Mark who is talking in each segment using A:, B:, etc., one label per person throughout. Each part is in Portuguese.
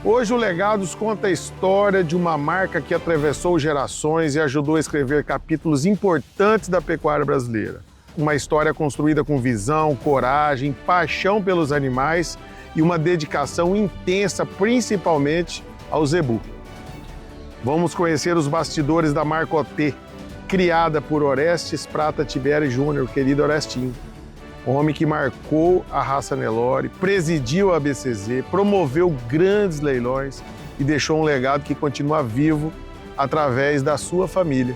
A: Hoje o Legados conta a história de uma marca que atravessou gerações e ajudou a escrever capítulos importantes da pecuária brasileira. Uma história construída com visão, coragem, paixão pelos animais e uma dedicação intensa, principalmente ao zebu. Vamos conhecer os bastidores da marca OT, criada por Orestes Prata Tiberi Júnior, querido Orestinho. Um homem que marcou a raça Nelore, presidiu a BCZ, promoveu grandes leilões e deixou um legado que continua vivo através da sua família.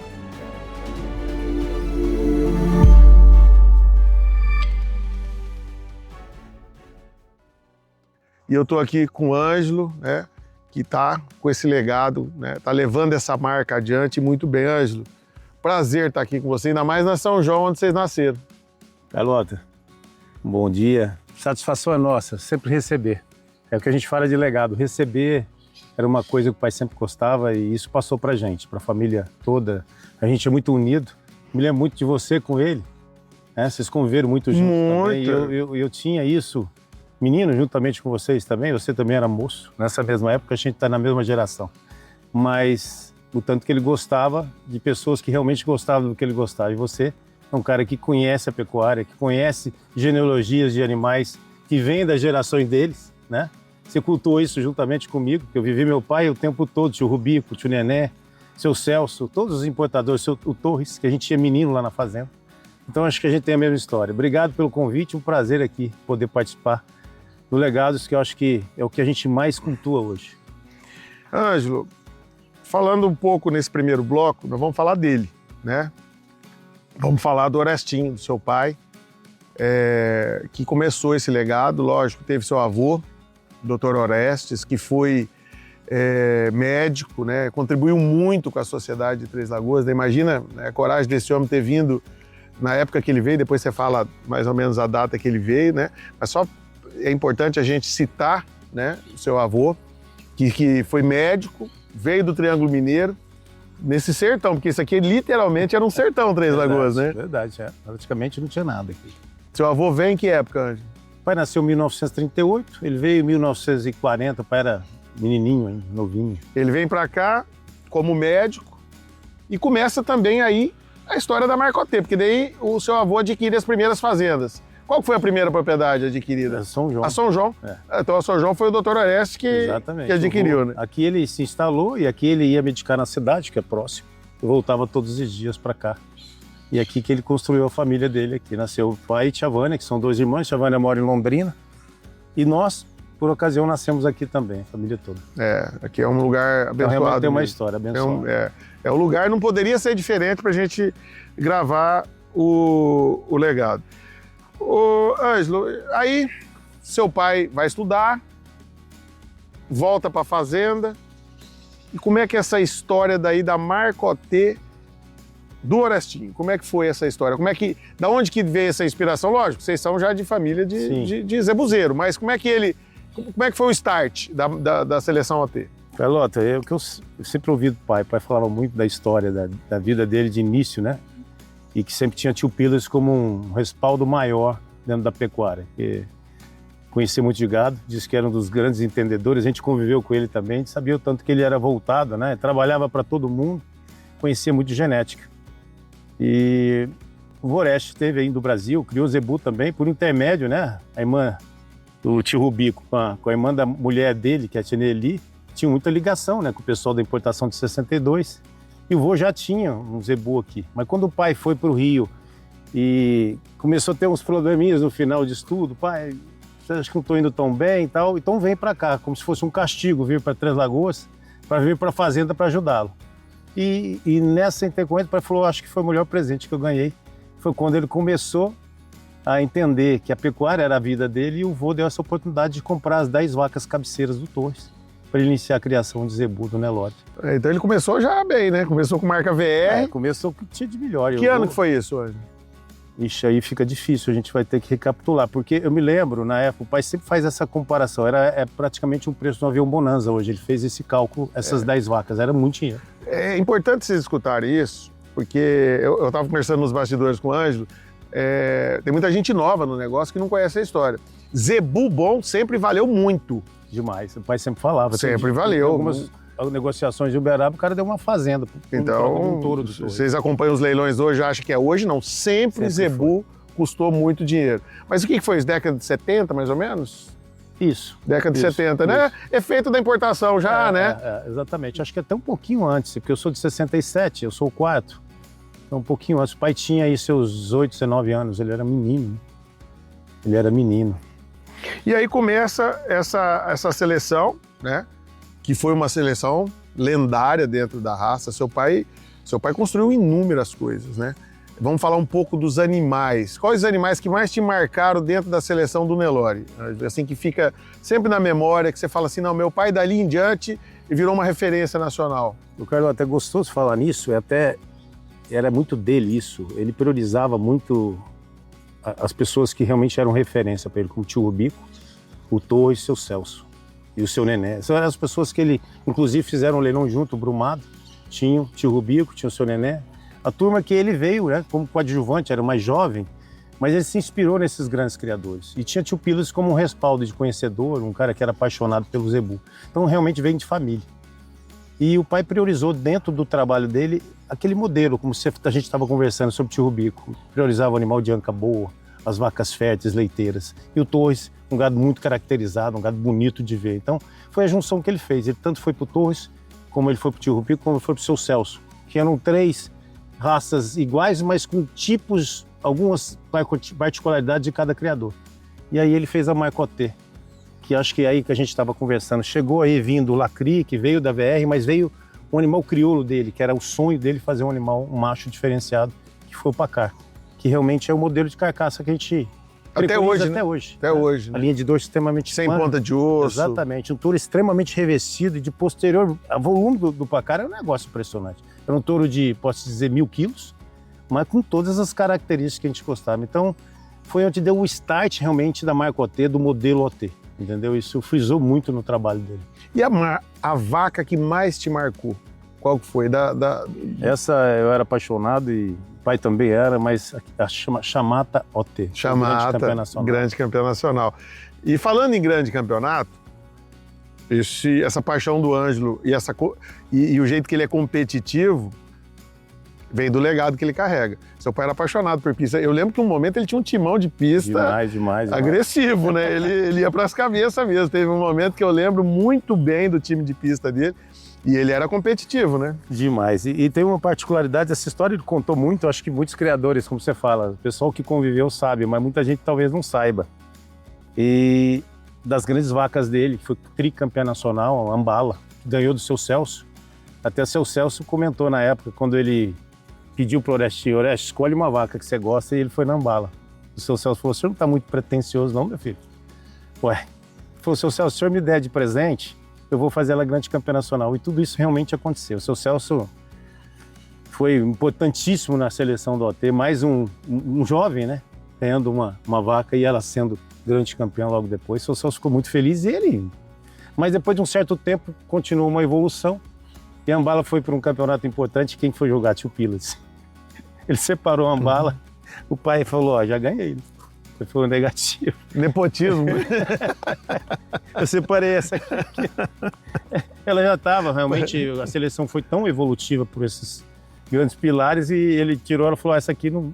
A: E eu estou aqui com o Ângelo, né, que está com esse legado, né, está levando essa marca adiante muito bem. Ângelo, prazer estar aqui com você, ainda mais na São João, onde vocês nasceram.
B: Carlota, bom dia. Satisfação é nossa, sempre receber. É o que a gente fala de legado. Receber era uma coisa que o pai sempre gostava e isso passou pra gente, pra família toda. A gente é muito unido. Me lembro muito de você com ele, né? Vocês conviveram muito juntos também. E eu tinha isso, menino, juntamente com vocês também. Você também era moço. Nessa mesma época, a gente tá na mesma geração. Mas o tanto que ele gostava de pessoas que realmente gostavam do que ele gostava. E você é um cara que conhece a pecuária, que conhece genealogias de animais que vêm das gerações deles, né? Você cultuou isso juntamente comigo, que eu vivi meu pai o tempo todo, tio Rubico, tio Nené, seu Celso, todos os importadores, o Torres, que a gente tinha menino lá na fazenda. Então acho que a gente tem a mesma história. Obrigado pelo convite, um prazer aqui poder participar do Legados, que eu acho que é o que a gente mais cultua hoje.
A: Ângelo, falando um pouco nesse primeiro bloco, nós vamos falar dele, né? Vamos falar do Orestinho, do seu pai, que começou esse legado. Lógico, teve seu avô, o Dr. Orestes, que foi médico, né? Contribuiu muito com a sociedade de Três Lagoas. Né? Imagina, né, a coragem desse homem ter vindo na época que ele veio, depois você fala mais ou menos a data que ele veio, né? Mas só é importante a gente citar, né, o seu avô, que foi médico, veio do Triângulo Mineiro, nesse sertão, porque isso aqui literalmente era um sertão, Três Lagoas, né?
B: Verdade, praticamente não tinha nada aqui.
A: Seu avô veio em que época, Ângelo?
B: O pai nasceu em 1938, ele veio em 1940, o pai era menininho ainda, novinho.
A: Ele vem para cá como médico e começa também aí a história da marca OT, porque daí o seu avô adquire as primeiras fazendas. Qual foi a primeira propriedade adquirida?
B: A São João.
A: A São João. Então a São João foi o Dr. Orestes que adquiriu, né?
B: Aqui ele se instalou e aqui ele ia medicar na cidade, que é próximo. Eu voltava todos os dias para cá. E aqui que ele construiu a família dele aqui. Nasceu o pai e tia Vânia, que são dois irmãos. Tia Vânia mora em Londrina. E nós, por ocasião, nascemos aqui também, a família toda.
A: Aqui é um lugar abençoado. Então, realmente
B: tem uma história abençoada.
A: É um lugar, não poderia ser diferente para a gente gravar o legado. Ô, Ângelo, aí seu pai vai estudar, volta para a fazenda. E como é que é essa história daí da marca OT do Orestinho? Como é que foi essa história? Da onde que veio essa inspiração? Lógico, vocês são já de família de zebuzeiro, mas como é que foi o start da seleção OT?
B: Carlota, eu sempre ouvi do pai. O pai falava muito da história da vida dele de início, né? E que sempre tinha tio Pilas como um respaldo maior dentro da pecuária. Conhecia muito de gado, disse que era um dos grandes entendedores, a gente conviveu com ele também, a gente sabia o tanto que ele era voltado, né? Trabalhava para todo mundo, conhecia muito de genética. E o Orestes esteve aí do Brasil, criou o zebu também, por intermédio, né? A irmã do tio Rubico com a irmã da mulher dele, que é a tia Nelly, tinha muita ligação, né, com o pessoal da importação de 62. E o vô já tinha um zebu aqui. Mas quando o pai foi para o Rio e começou a ter uns probleminhas no final de estudo, pai, acho que não estou indo tão bem e tal, então vem para cá, como se fosse um castigo vir para Três Lagoas, para vir para a fazenda para ajudá-lo. E nessa intercorrência, o pai falou, acho que foi o melhor presente que eu ganhei. Foi quando ele começou a entender que a pecuária era a vida dele e o vô deu essa oportunidade de comprar as 10 vacas cabeceiras do Torres, para ele iniciar a criação de zebu do Nelore.
A: Então ele começou já bem, né? Começou com marca VR.
B: Começou com o que tinha de melhor.
A: Que ano que foi isso hoje?
B: Ixi, aí fica difícil, a gente vai ter que recapitular, porque eu me lembro, na época, o pai sempre faz essa comparação, é praticamente um preço do avião Bonanza hoje, ele fez esse cálculo, essas 10 vacas, era muito dinheiro.
A: É importante vocês escutarem isso, porque eu estava conversando nos bastidores com o Ângelo, tem muita gente nova no negócio que não conhece a história. Zebu bom sempre valeu muito.
B: demais. O pai sempre falava.
A: Sempre valeu.
B: Algumas negociações de Uberaba, o cara deu uma fazenda.
A: Então,
B: um touro do touro.
A: Vocês acompanham os leilões hoje, acham que é hoje? Não, sempre Zebu custou muito dinheiro. Mas o que foi? Década de 70, mais ou menos?
B: Isso.
A: Década de 70, né? Efeito da importação já, né?
B: Exatamente. Acho que até um pouquinho antes, porque eu sou de 67, eu sou o quarto. Então, um pouquinho antes. O pai tinha aí seus 18, 19 anos, ele era menino.
A: E aí começa essa seleção, né? Que foi uma seleção lendária dentro da raça. Seu pai construiu inúmeras coisas, né? Vamos falar um pouco dos animais. Quais os animais que mais te marcaram dentro da seleção do Nelore? Assim, que fica sempre na memória, que você fala assim, não, meu pai dali em diante virou uma referência nacional.
B: O Carlos até gostoso falar nisso, era muito dele isso. Ele priorizava muito as pessoas que realmente eram referência para ele, como o tio Rubico, o Torres e o seu Celso. E o seu Nené. São as pessoas que ele, inclusive, fizeram um leilão junto, o Brumado. Tinha o tio Rubico, tinha o seu Nené. A turma que ele veio, né, como coadjuvante, era mais jovem, mas ele se inspirou nesses grandes criadores. E tinha tio Pilas como um respaldo de conhecedor, um cara que era apaixonado pelo Zebu. Então, realmente veio de família. E o pai priorizou dentro do trabalho dele aquele modelo, como a gente estava conversando sobre o tio Rubico. Priorizava o animal de anca boa, as vacas férteis, leiteiras. E o Torres, um gado muito caracterizado, um gado bonito de ver. Então, foi a junção que ele fez. Ele tanto foi para o Torres, como ele foi para o tio Rubico, como ele foi para o seu Celso, que eram 3 raças iguais, mas com tipos, algumas particularidades de cada criador. E aí ele fez a Marcoté, que acho que é aí que a gente estava conversando. Chegou aí vindo o Lacri, que veio da VR, mas veio um animal crioulo dele, que era o sonho dele fazer um animal, um macho diferenciado, que foi o Pacar, que realmente é o modelo de carcaça que a gente
A: até hoje, né?
B: Até hoje.
A: Né?
B: A linha de dorso extremamente
A: sem ponta de osso.
B: Exatamente. Um touro extremamente revestido e de posterior. O volume do Pacar é um negócio impressionante. Era um touro de, posso dizer, 1000 quilos, mas com todas as características que a gente gostava. Então, foi onde deu o start realmente da marca OT, do modelo OT. Entendeu? Isso frisou muito no trabalho dele.
A: E a vaca que mais te marcou? Qual que foi?
B: Essa eu era apaixonado e o pai também era, mas a Chamata OT.
A: Chamata, grande campeão nacional. E falando em grande campeonato, essa paixão do Ângelo e o jeito que ele é competitivo vem do legado que ele carrega. Seu pai era apaixonado por pista. Eu lembro que um momento ele tinha um timão de pista
B: demais.
A: agressivo, né? Ele ia para as cabeças mesmo. Teve um momento que eu lembro muito bem do time de pista dele. E ele era competitivo, né?
B: Demais. E tem uma particularidade, essa história ele contou muito, acho que muitos criadores, como você fala, o pessoal que conviveu sabe, mas muita gente talvez não saiba. E das grandes vacas dele, que foi tricampeã nacional, a Ambala, que ganhou do seu Celso. Até o seu Celso comentou na época, quando ele pediu para o Orestinho, Oreste, escolhe uma vaca que você gosta, e ele foi na Ambala. O seu Celso falou, o senhor não está muito pretencioso não, meu filho? Ué, ele falou, seu Celso, se o senhor me der de presente, eu vou fazer ela grande campeã nacional. E tudo isso realmente aconteceu. O seu Celso foi importantíssimo na seleção do OT, mais um jovem, né? Ganhando uma vaca e ela sendo grande campeã logo depois. O seu Celso ficou muito feliz e ele... Mas depois de um certo tempo, continuou uma evolução. E a Ambala foi para um campeonato importante. Quem foi jogar? Tio Pilas. Ele separou a Ambala. O pai falou, ó, já ganhei. Ele falou negativo.
A: Nepotismo.
B: Eu separei essa aqui. Ela já estava, realmente, a seleção foi tão evolutiva por esses grandes pilares e ele tirou, ela falou, essa aqui não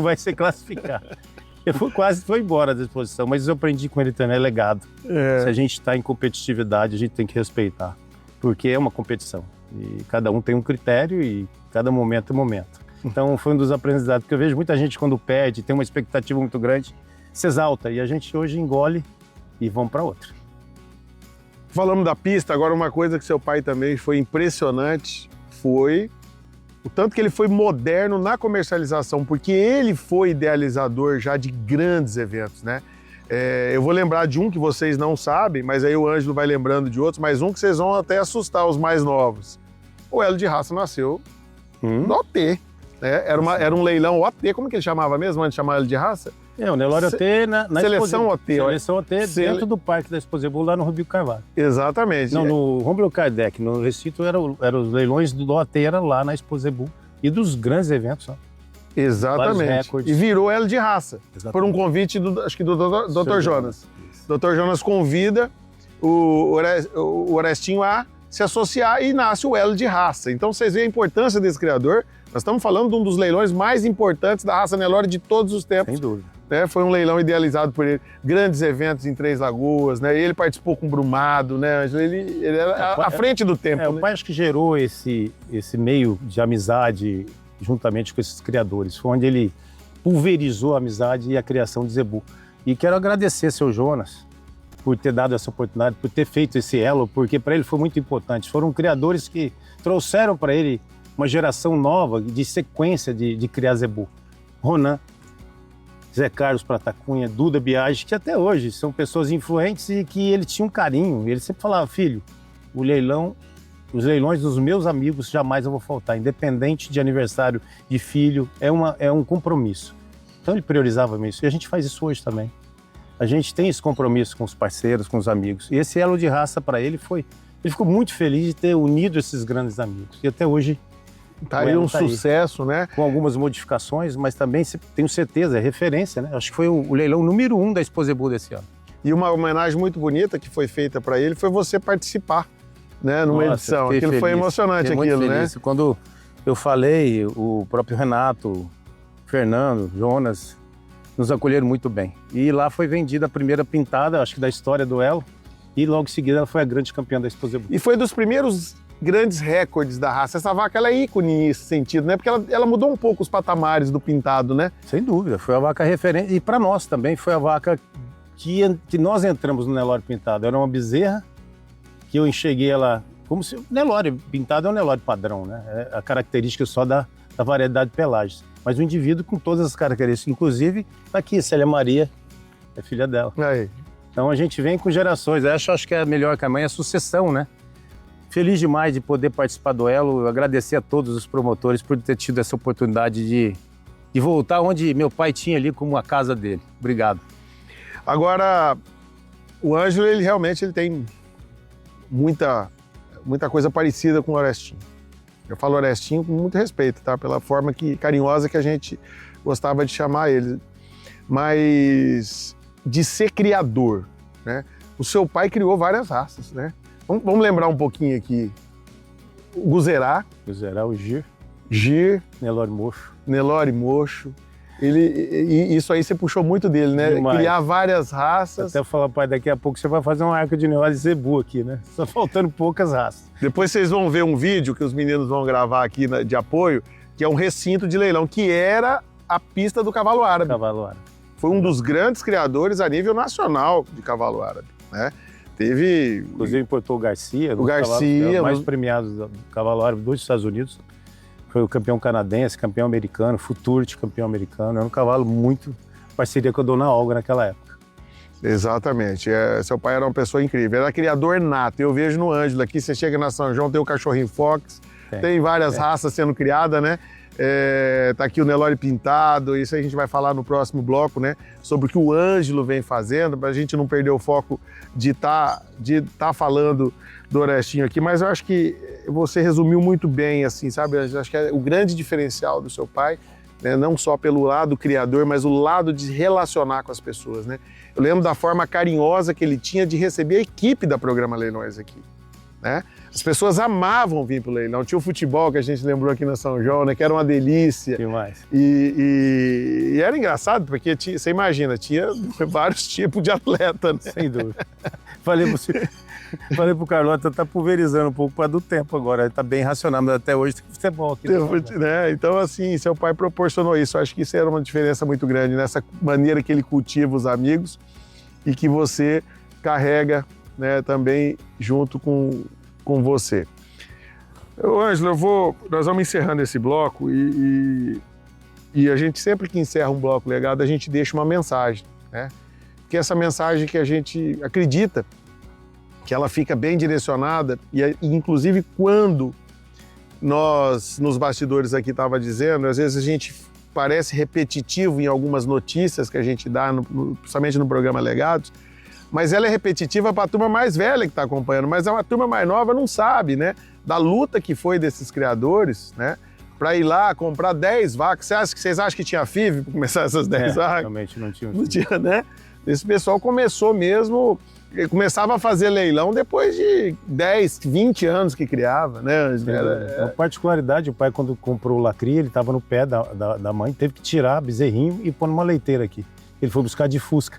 B: vai ser classificada. Ele quase foi embora da exposição, mas eu aprendi com ele também, é legado. Se a gente está em competitividade, a gente tem que respeitar, porque é uma competição. E cada um tem um critério e cada momento é momento. Então foi um dos aprendizados, porque eu vejo muita gente quando perde, tem uma expectativa muito grande, se exalta, e a gente hoje engole e vamos para outra.
A: Falamos da pista, agora uma coisa que seu pai também foi impressionante, foi o tanto que ele foi moderno na comercialização, porque ele foi idealizador já de grandes eventos, né? Eu vou lembrar de um que vocês não sabem, mas aí o Ângelo vai lembrando de outros, mas um que vocês vão até assustar os mais novos. O Elo de Raça nasceu no OT. Era um leilão OT, como que ele chamava mesmo, antes de chamar ele de raça?
B: O Nelore OT na
A: Seleção OT.
B: Seleção OT dentro do Parque da Exposebu, lá no Rubio Carvalho.
A: Exatamente.
B: Não, no Rubio Kardec, no Recinto, eram os leilões do OT, era lá na Exposebu. E dos grandes eventos, ó.
A: Exatamente. E virou Elo de Raça, por um convite, acho que do Dr. Jonas. O Dr. Jonas convida o Orestinho a se associar e nasce o elo de raça. Então vocês veem a importância desse criador. Nós estamos falando de um dos leilões mais importantes da raça Nelore de todos os tempos.
B: Sem dúvida.
A: Né? Foi um leilão idealizado por ele. Grandes eventos em Três Lagoas, né? Ele participou com Brumado, né? Ele era à frente do tempo.
B: O pai acho que gerou esse meio de amizade juntamente com esses criadores. Foi onde ele pulverizou a amizade e a criação de Zebu. E quero agradecer seu Jonas por ter dado essa oportunidade, por ter feito esse elo, porque para ele foi muito importante. Foram criadores que trouxeram para ele uma geração nova de sequência de criar Zebu. Ronan, Zé Carlos Pratacunha, Duda Biagi, que até hoje são pessoas influentes e que ele tinha um carinho. Ele sempre falava, filho, os leilões dos meus amigos jamais eu vou faltar, independente de aniversário de filho, é um compromisso. Então ele priorizava isso e a gente faz isso hoje também. A gente tem esse compromisso com os parceiros, com os amigos. E esse elo de raça para ele ele ficou muito feliz de ter unido esses grandes amigos. E até hoje
A: tá aí um sucesso, né?
B: Com algumas modificações, mas também tenho certeza, é referência, né? Acho que foi o leilão número 1 da Expo Zebu desse ano.
A: E uma homenagem muito bonita que foi feita para ele foi você participar, né? Numa edição. Aquilo feliz. Foi emocionante,
B: fiquei
A: aquilo,
B: muito
A: né?
B: Feliz. Quando eu falei, o próprio Renato, Fernando, Jonas, nos acolheram muito bem. E lá foi vendida a primeira pintada, acho que da história do elo, e logo em seguida ela foi a grande campeã da Expo Zebu.
A: E foi dos primeiros grandes recordes da raça. Essa vaca, ela é ícone nesse sentido, né? Porque ela mudou um pouco os patamares do pintado, né?
B: Sem dúvida, foi a vaca referente. E para nós também foi a vaca que nós entramos no Nelore pintado. Era uma bezerra que eu enxerguei ela como se... Nelore pintado é um Nelore padrão, né? É a característica só da variedade de pelagens. Mas o indivíduo com todas as características, inclusive aqui, Célia Maria, é filha dela.
A: Aí.
B: Então a gente vem com gerações. Acho que é melhor que a mãe, é a sucessão, né? Feliz demais de poder participar do elo. Agradecer a todos os promotores por ter tido essa oportunidade de voltar onde meu pai tinha ali como a casa dele. Obrigado.
A: Agora, o Ângelo, ele realmente tem muita coisa parecida com o Orestinho. Eu falo Orestinho com muito respeito, tá? Pela forma carinhosa que a gente gostava de chamar ele. Mas de ser criador, né? O seu pai criou várias raças, né? Vamos lembrar um pouquinho aqui. O Guzerá.
B: Guzerá, o Gir.
A: Gir.
B: Nelore Mocho.
A: Nelore Mocho. Isso aí você puxou muito dele, né?
B: Demais.
A: Criar várias raças.
B: Até falar, pai, daqui a pouco você vai fazer uma arca de Nelore Zebu aqui, né? Só faltando poucas raças.
A: Depois vocês vão ver um vídeo que os meninos vão gravar aqui de apoio, que é um recinto de leilão, que era a pista do cavalo árabe.
B: Cavalo árabe.
A: Foi um dos grandes criadores a nível nacional de cavalo árabe, né? Teve...
B: Inclusive importou o Garcia.
A: O Garcia.
B: Mais premiados do cavalo árabe dos Estados Unidos. Foi o campeão canadense, campeão americano, Futurity campeão americano. Era um cavalo muito parceria com a dona Olga naquela época.
A: Exatamente. Seu pai era uma pessoa incrível. Era criador nato. Eu vejo no Ângelo aqui, você chega na São João, tem o cachorrinho Fox, tem várias raças sendo criadas, né? Tá aqui o Nelore pintado, isso a gente vai falar no próximo bloco, né? Sobre o que o Ângelo vem fazendo, para a gente não perder o foco de tá falando do Orestinho aqui, mas eu acho que você resumiu muito bem, assim, sabe? Eu acho que é o grande diferencial do seu pai, né? Não só pelo lado criador, mas o lado de relacionar com as pessoas, né? Eu lembro da forma carinhosa que ele tinha de receber a equipe da Programa Leilões aqui, né? As pessoas amavam vir para o leilão. Tinha o futebol que a gente lembrou aqui na São João, né? Que era uma delícia.
B: Demais.
A: E era engraçado, porque você imagina, tinha vários tipos de atleta, né?
B: Sem dúvida. Falei pro Carlota, tá pulverizando um pouco para do tempo agora. Tá bem racional, mas até hoje tem futebol aqui.
A: Né? Então, assim, seu pai proporcionou isso. Eu acho que isso era uma diferença muito grande nessa maneira que ele cultiva os amigos e que você carrega, né, também junto com você. Ângelo, nós vamos encerrando esse bloco e a gente, sempre que encerra um bloco legado, a gente deixa uma mensagem, né? Que essa mensagem que a gente acredita que ela fica bem direcionada e inclusive quando nós, nos bastidores aqui, estava dizendo, às vezes a gente parece repetitivo em algumas notícias que a gente dá, principalmente no programa Legados, mas ela é repetitiva para a turma mais velha que está acompanhando, mas uma turma mais nova não sabe, né? Da luta que foi desses criadores, né? Para ir lá comprar 10 vacas. Vocês acham que tinha FIV para começar essas 10 vacas?
B: Realmente não tinha.
A: Não tinha, né? Esse pessoal começou mesmo, começava a fazer leilão depois de 10, 20 anos que criava, né?
B: Uma particularidade, o pai quando comprou o Lacria, ele estava no pé da mãe, teve que tirar bezerrinho e pôr numa leiteira aqui. Ele foi buscar de Fusca.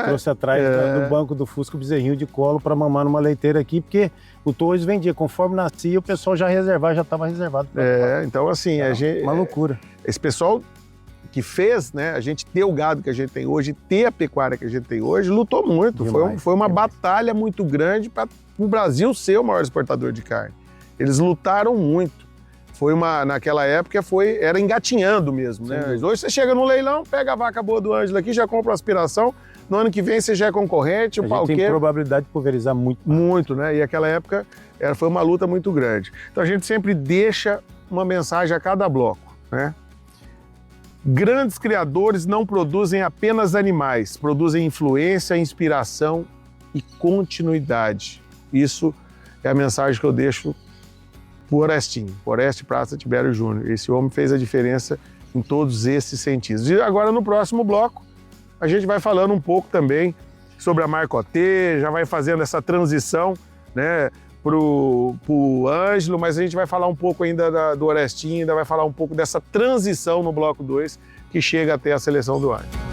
B: Trouxe atrás do banco do Fusca o bezerrinho de colo para mamar numa leiteira aqui, porque o Torres vendia. Conforme nascia, o pessoal já estava reservado.
A: Então assim,
B: uma loucura.
A: Esse pessoal que fez, né, a gente ter o gado que a gente tem hoje, ter a pecuária que a gente tem hoje, lutou muito. Foi uma batalha muito grande para o Brasil ser o maior exportador de carne. Eles lutaram muito. Naquela época era engatinhando mesmo, né? Hoje você chega no leilão, pega a vaca boa do Ângelo aqui, já compra uma aspiração, no ano que vem você já é concorrente, o
B: tem probabilidade de pulverizar muito.
A: Muito, né? E aquela época foi uma luta muito grande. Então a gente sempre deixa uma mensagem a cada bloco, né? Grandes criadores não produzem apenas animais, produzem influência, inspiração e continuidade. Isso é a mensagem que eu deixo pro Orestinho, Oreste Prata Tibério Júnior. Esse homem fez a diferença em todos esses sentidos. E agora, no próximo bloco, a gente vai falando um pouco também sobre a marca OT, já vai fazendo essa transição, né, pro Ângelo, mas a gente vai falar um pouco ainda do Orestinho, ainda vai falar um pouco dessa transição no bloco 2, que chega até a seleção do Ângelo.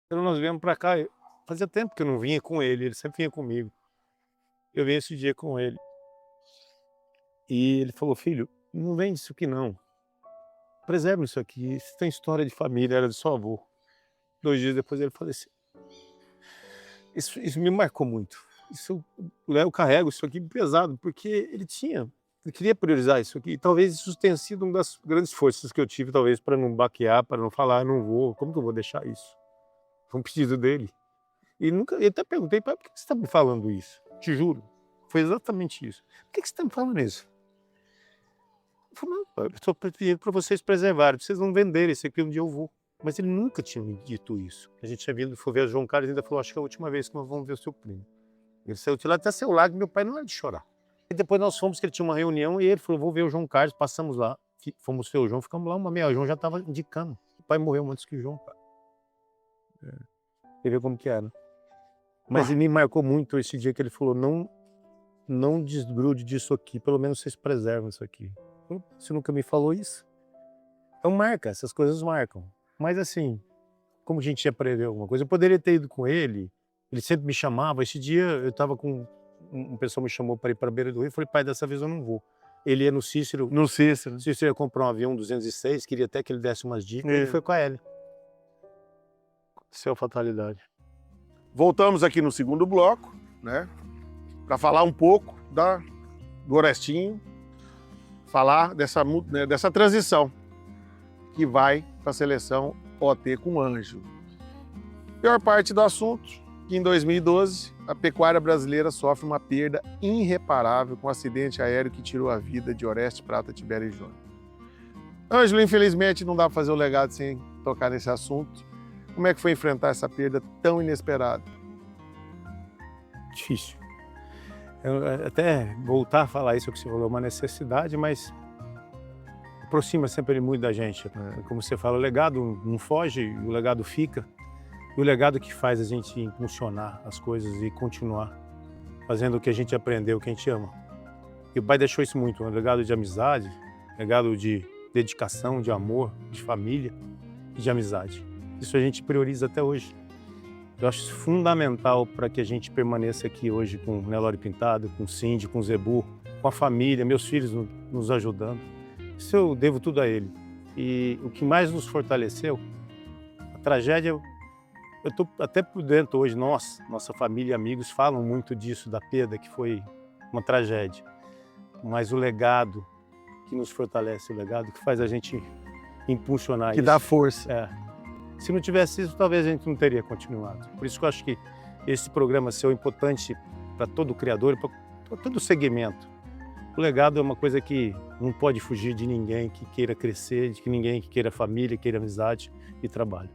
B: Quando nós viemos para cá, fazia tempo que eu não vinha com ele sempre vinha comigo. Eu vim esse dia com ele. E ele falou, filho, não vende isso aqui não. Preserve isso aqui, isso tem história de família, era do seu avô. 2 dias depois ele faleceu. Isso me marcou muito. Eu carrego isso aqui pesado, porque ele queria priorizar isso aqui. E talvez isso tenha sido uma das grandes forças que eu tive, talvez, para não baquear, para não falar, não vou, como que eu vou deixar isso? Foi um pedido dele. E eu até perguntei, pai, por que você está me falando isso? Te juro, foi exatamente isso. Por que você está me falando isso? Eu falei, não, pai, eu estou pedindo para vocês preservarem, para vocês não venderem isso aqui, um dia eu vou. Mas ele nunca tinha me dito isso. A gente tinha vindo, foi ver o João Carlos e ainda falou, acho que é a última vez que nós vamos ver o seu primo. Ele saiu de lá até seu lado, meu pai não era de chorar. E depois nós fomos, que ele tinha uma reunião, e ele falou, vou ver o João Carlos, passamos lá, fomos ver o João, ficamos lá uma meia hora, o João já estava indicando. O pai morreu antes que o João, pai. Você vê como que era. Mas ele me marcou muito esse dia que ele falou, não desgrude disso aqui, pelo menos vocês preservam isso aqui. Você nunca me falou isso? Então marca, essas coisas marcam. Mas assim, como a gente ia aprender alguma coisa, eu poderia ter ido com ele sempre me chamava. Esse dia eu estava com, um pessoal me chamou para ir para a beira do rio, eu falei, pai, dessa vez eu não vou. Ele ia no Cícero.
A: No Cícero.
B: O Cícero ia comprar um avião 206, queria até que ele desse umas dicas, ele foi com a Hélia. Aconteceu a fatalidade.
A: Voltamos aqui no segundo bloco, né, para falar um pouco do Orestinho, falar dessa transição que vai para a seleção OT com o Ângelo. Pior parte do assunto, que em 2012 a pecuária brasileira sofre uma perda irreparável com um acidente aéreo que tirou a vida de Oreste Prata Tibério Júnior. Ângelo, infelizmente, não dá para fazer o legado sem tocar nesse assunto. Como é que foi enfrentar essa perda tão inesperada?
B: Difícil. Até voltar a falar isso que você falou, é uma necessidade, mas aproxima sempre muito da gente. Como você fala, o legado não foge, o legado fica. E o legado que faz a gente impulsionar as coisas e continuar fazendo o que a gente aprendeu, o que a gente ama. E o pai deixou isso muito, um legado de amizade, legado de dedicação, de amor, de família e de amizade. Isso a gente prioriza até hoje. Eu acho isso fundamental para que a gente permaneça aqui hoje com o Nelore Pintado, com o Cindy, com o Zebu, com a família, meus filhos nos ajudando. Isso eu devo tudo a ele. E o que mais nos fortaleceu, a tragédia, eu estou até por dentro hoje, nossa família e amigos falam muito disso, da perda, que foi uma tragédia. Mas o legado que nos fortalece, o legado que faz a gente impulsionar isso.
A: Que dá força.
B: Se não tivesse isso, talvez a gente não teria continuado. Por isso que eu acho que esse programa seu é importante para todo criador, para todo segmento. O legado é uma coisa que não pode fugir de ninguém que queira crescer, de ninguém que queira família, queira amizade e trabalho.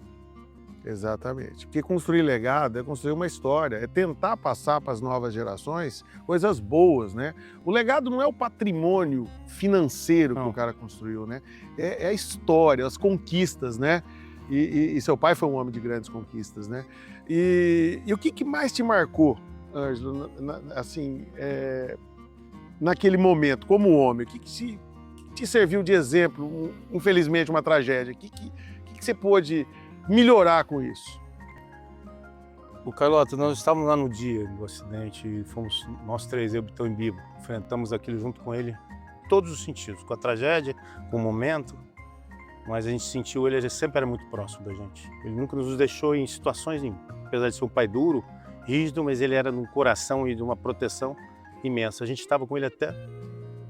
A: Exatamente. Porque construir legado é construir uma história, é tentar passar para as novas gerações coisas boas, né? O legado não é o patrimônio financeiro que
B: Não.
A: o cara construiu, né? É a história, as conquistas, né? E seu pai foi um homem de grandes conquistas, né? E o que mais te marcou, Ângelo, assim, naquele momento, como homem? O que te serviu de exemplo, infelizmente, uma tragédia? O que você pôde melhorar com isso?
B: O Carlota, nós estávamos lá no dia do acidente e fomos nós três, eu, Bitão e Bibo, enfrentamos aquilo junto com ele, em todos os sentidos, com a tragédia, com o momento, mas a gente sentiu ele sempre era muito próximo da gente. Ele nunca nos deixou em situações nenhuma, apesar de ser um pai duro, rígido, mas ele era de um coração e de uma proteção imensa. A gente estava com ele até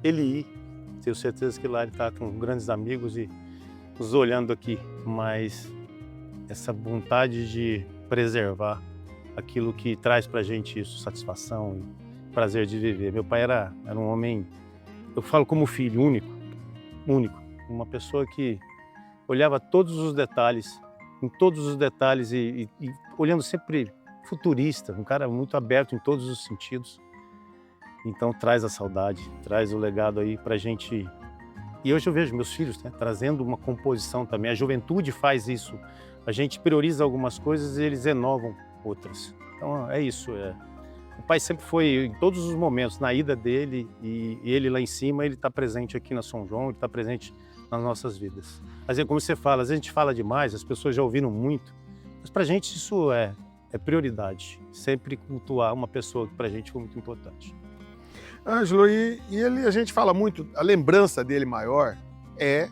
B: ele ir, tenho certeza que lá ele está com grandes amigos e nos olhando aqui, mas essa vontade de preservar aquilo que traz pra gente isso, satisfação e prazer de viver. Meu pai era um homem, eu falo como filho, único, uma pessoa que olhava todos os detalhes, em todos os detalhes e olhando sempre futurista, um cara muito aberto em todos os sentidos. Então traz a saudade, traz o legado aí pra gente. E hoje eu vejo meus filhos, né, trazendo uma composição também. A juventude faz isso. A gente prioriza algumas coisas e eles renovam outras. Então é isso. O pai sempre foi, em todos os momentos, na ida dele e ele lá em cima, ele está presente aqui na São João, ele está presente nas nossas vidas. Mas como você fala, às vezes a gente fala demais, as pessoas já ouviram muito, mas para a gente isso é prioridade. Sempre cultuar uma pessoa que para a gente foi muito importante.
A: Ângelo, a gente fala muito, a lembrança dele maior é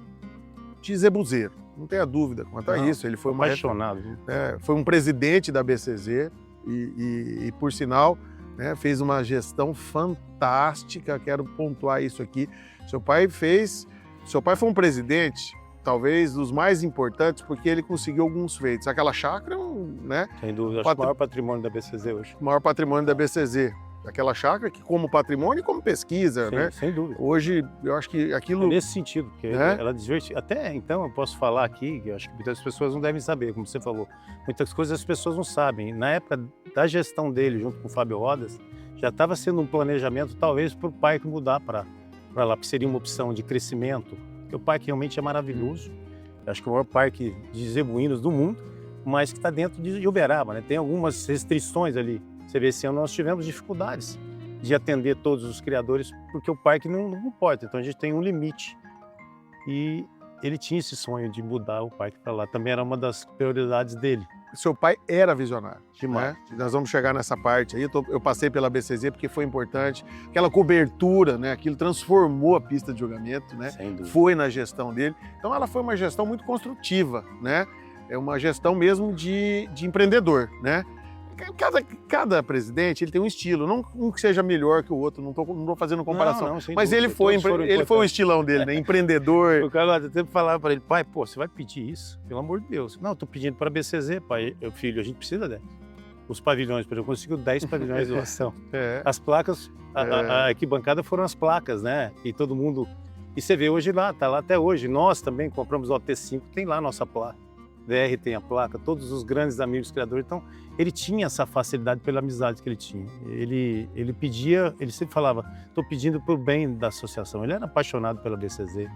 A: de Zebuzeiro, não tenha dúvida quanto a isso. Ele foi
B: apaixonado.
A: Foi um presidente da BCZ e por sinal, né, fez uma gestão fantástica, quero pontuar isso aqui. Seu pai foi um presidente, talvez dos mais importantes, porque ele conseguiu alguns feitos. Aquela chácara, né?
B: Sem dúvida, acho que o maior patrimônio da BCZ hoje.
A: O maior patrimônio da BCZ. Aquela chácara que como patrimônio e como pesquisa,
B: sim,
A: né?
B: Sem dúvida.
A: Hoje, eu acho que aquilo...
B: É nesse sentido, porque ela diverte... Até então, eu posso falar aqui, que eu acho que muitas pessoas não devem saber, como você falou. Muitas coisas as pessoas não sabem. Na época da gestão dele, junto com o Fábio Rodas, já estava sendo um planejamento, talvez, para o parque mudar para lá, que seria uma opção de crescimento. Porque o parque realmente é maravilhoso. Eu acho que é o maior parque de zebuínos do mundo, mas que está dentro de Uberaba, né? Tem algumas restrições ali. Você vê, esse ano nós tivemos dificuldades de atender todos os criadores, porque o parque não pode, então a gente tem um limite. E ele tinha esse sonho de mudar o parque para lá, também era uma das prioridades dele.
A: Seu pai era visionário.
B: Demais.
A: Né? Nós vamos chegar nessa parte aí, eu passei pela BCZ porque foi importante. Aquela cobertura, né? Aquilo transformou a pista de jogamento, né?
B: Sem dúvida.
A: Foi na gestão dele. Então ela foi uma gestão muito construtiva, né? É uma gestão mesmo de empreendedor, né? Cada presidente ele tem um estilo, não um que seja melhor que o outro, não tô fazendo comparação.
B: Não,
A: mas
B: dúvida,
A: ele foi um estilão dele, né? Empreendedor.
B: O cara sempre falava para ele, pai, pô, você vai pedir isso? Pelo amor de Deus. Não, tô pedindo para a BCZ, pai. Filho, a gente precisa dela. Os pavilhões, por exemplo, eu consigo 10 pavilhões de doação. As placas, a arquibancada foram as placas, né? E todo mundo... E você vê hoje lá, tá lá até hoje. Nós também compramos o OT5, tem lá a nossa placa. VR tem a placa, todos os grandes amigos criadores. Então, ele tinha essa facilidade pela amizade que ele tinha. Ele pedia, ele sempre falava, estou pedindo por bem da associação. Ele era apaixonado pela BCZ.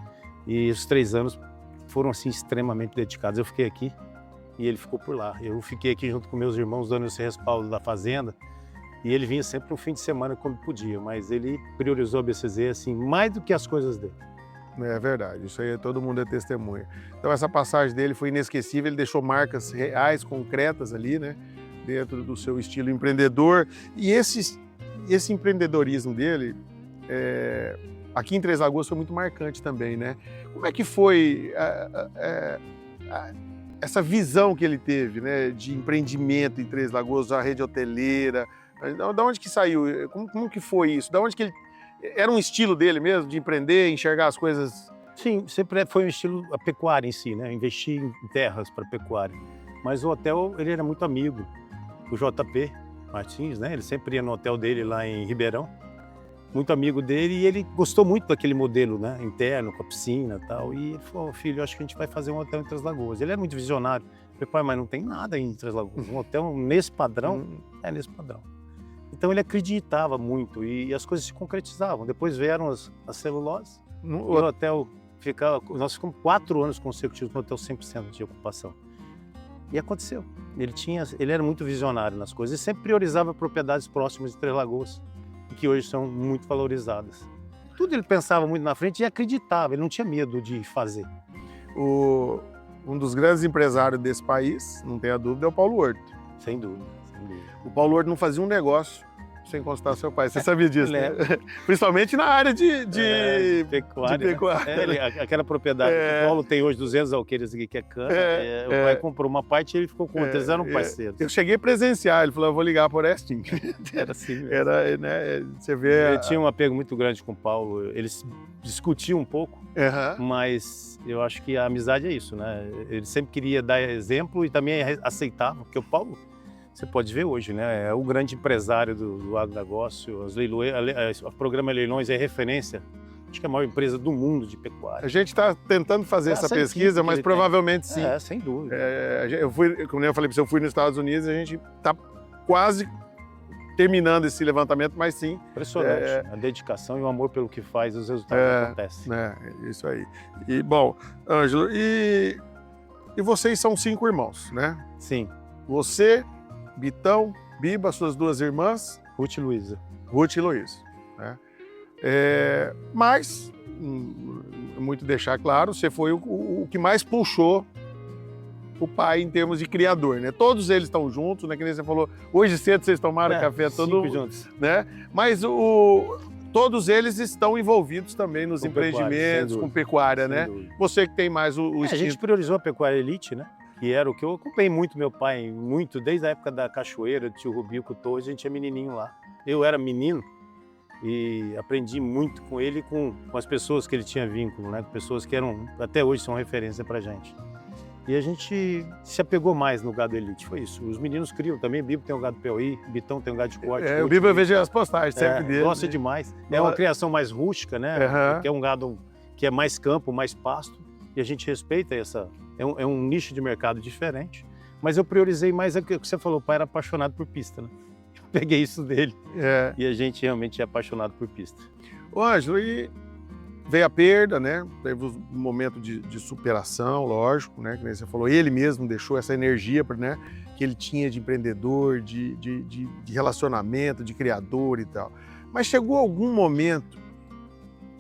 B: E os 3 anos foram, assim, extremamente dedicados. Eu fiquei aqui e ele ficou por lá. Eu fiquei aqui junto com meus irmãos, dando esse respaldo da fazenda. E ele vinha sempre no fim de semana quando podia. Mas ele priorizou a BCZ, assim, mais do que as coisas dele.
A: É verdade, isso aí todo mundo é testemunha. Então essa passagem dele foi inesquecível, ele deixou marcas reais, concretas ali, né? Dentro do seu estilo empreendedor. E esse empreendedorismo dele, aqui em Três Lagoas foi muito marcante também, né? Como é que foi essa visão que ele teve, né? De empreendimento em Três Lagoas, a rede hoteleira, da onde que saiu? Como que foi isso? Da onde que ele... Era um estilo dele mesmo, de empreender, enxergar as coisas?
B: Sim, sempre foi um estilo, a pecuária em si, né? Investir em terras para pecuária. Mas o hotel, ele era muito amigo do JP Martins, né? Ele sempre ia no hotel dele lá em Ribeirão. muito amigo dele, e ele gostou muito daquele modelo, né, interno, com a piscina e tal. E ele falou: filho, acho que a gente vai fazer um hotel em Três Lagoas. Ele era muito visionário. Eu falei: pai, mas não tem nada em Três Lagoas. Um hotel nesse padrão? É nesse padrão. Então ele acreditava muito e as coisas se concretizavam. Depois vieram as celuloses. O hotel ficava... Nós ficamos 4 anos consecutivos no hotel 100% de ocupação. E aconteceu. Ele era muito visionário nas coisas e sempre priorizava propriedades próximas de Três Lagoas, que hoje são muito valorizadas. Tudo ele pensava muito na frente e acreditava, ele não tinha medo de fazer.
A: Um dos grandes empresários desse país, não tenha dúvida, é o Paulo Horto.
B: Sem dúvida, sem dúvida.
A: O Paulo Horto não fazia um negócio sem consultar seu pai. Você sabia disso, né? Principalmente na área de
B: pecuária.
A: De pecuária.
B: Aquela propriedade que o Paulo tem hoje, 200 alqueires aqui, que é cana. O pai comprou uma parte e ele ficou com outra. Eles eram parceiros.
A: Eu cheguei a presenciar, ele falou: eu vou ligar para o Orestinho.
B: Era assim mesmo.
A: Era, né, você vê...
B: Ele tinha um apego muito grande com o Paulo. Eles discutiam um pouco, mas eu acho que a amizade é isso, né? Ele sempre queria dar exemplo e também aceitava, porque o Paulo... Você pode ver hoje, né? É o grande empresário do agronegócio. O programa Leilões é referência. Acho que é a maior empresa do mundo de pecuária.
A: A gente está tentando fazer essa pesquisa, mas provavelmente sim.
B: Sem dúvida.
A: Como eu falei para você, eu fui nos Estados Unidos, a gente está quase terminando esse levantamento, mas sim.
B: Impressionante. A dedicação e o amor pelo que faz, os resultados acontecem.
A: Isso aí. E, bom, Ângelo, e vocês são 5 irmãos, né?
B: Sim.
A: Você, Bitão, Biba, suas 2 irmãs.
B: Ruth e Luísa.
A: Ruth e Luísa. Né? Mas, muito deixar claro, você foi o que mais puxou o pai em termos de criador, né? Todos eles estão juntos, né? Que nem você falou, hoje cedo vocês tomaram café todo
B: juntos,
A: né? Mas todos eles estão envolvidos também nos empreendimentos, com pecuária, né?
B: Dúvida.
A: Você que tem mais o instinto.
B: A gente priorizou a pecuária elite, né? Que era o que eu acompanhei muito meu pai, desde a época da cachoeira, do tio Rubinho com o Torres, a gente tinha menininho lá. Eu era menino e aprendi muito com ele e com as pessoas que ele tinha vínculo, né? Pessoas que até hoje são referência pra gente. E a gente se apegou mais no gado elite, foi isso. Os meninos criam também, Bibo tem um gado POI, Bitão tem um gado de corte.
A: O Bibo eu vejo as postagens sempre dele.
B: Gosta demais. É uma criação mais rústica, né? Porque é um gado que é mais campo, mais pasto, e a gente respeita essa... É um nicho de mercado diferente, mas eu priorizei mais o que você falou, o pai era apaixonado por pista, né? Eu peguei isso dele e a gente realmente é apaixonado por pista.
A: Ô Ângelo, e veio a perda, né? Teve um momento de superação, lógico, né? Que nem você falou, ele mesmo deixou essa energia, né? Que ele tinha de empreendedor, de relacionamento, de criador e tal. Mas chegou algum momento